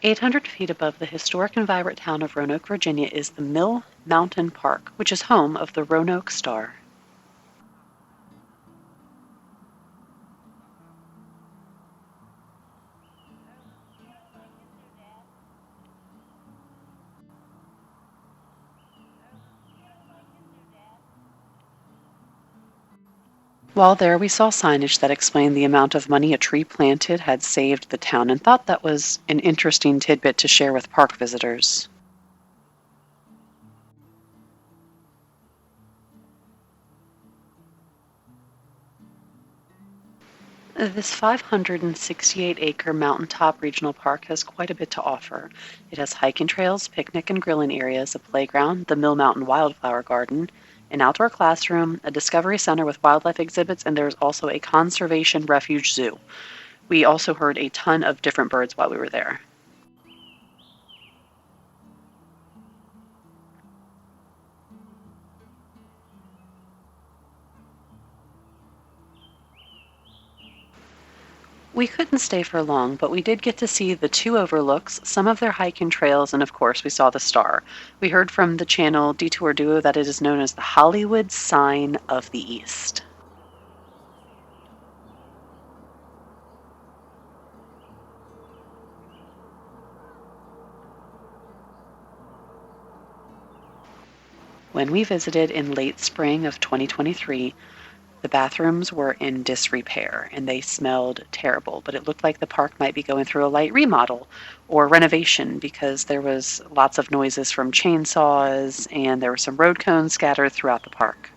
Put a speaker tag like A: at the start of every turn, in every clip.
A: 800 feet above the historic and vibrant town of Roanoke, Virginia, is the Mill Mountain Park, which is home of the Roanoke Star. While there, we saw signage that explained the amount of money a tree planted had saved the town and thought that was an interesting tidbit to share with park visitors. This 568-acre mountaintop regional park has quite a bit to offer. It has hiking trails, picnic and grilling areas, a playground, the Mill Mountain Wildflower Garden, an outdoor classroom, a discovery center with wildlife exhibits, and there's also a conservation refuge zoo. We also heard a ton of different birds while we were there. We couldn't stay for long, but we did get to see the two overlooks, some of their hiking trails, and of course, we saw the star. We heard from the channel Detour Duo that it is known as the Hollywood Sign of the East. When we visited in late spring of 2023, the bathrooms were in disrepair and they smelled terrible, but it looked like the park might be going through a light remodel or renovation because there was lots of noises from chainsaws and there were some road cones scattered throughout the park.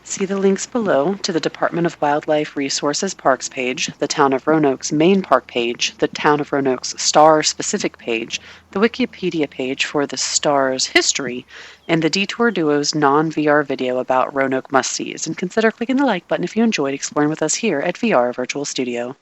A: See the links below to the Department of Wildlife Resources Parks page, the Town of Roanoke's main park page, the Town of Roanoke's star specific page, the Wikipedia page for the star's history, and the Detour Duo's non-VR video about Roanoke must-sees. And consider clicking the like button if you enjoyed exploring with us here at VR Virtual Studio.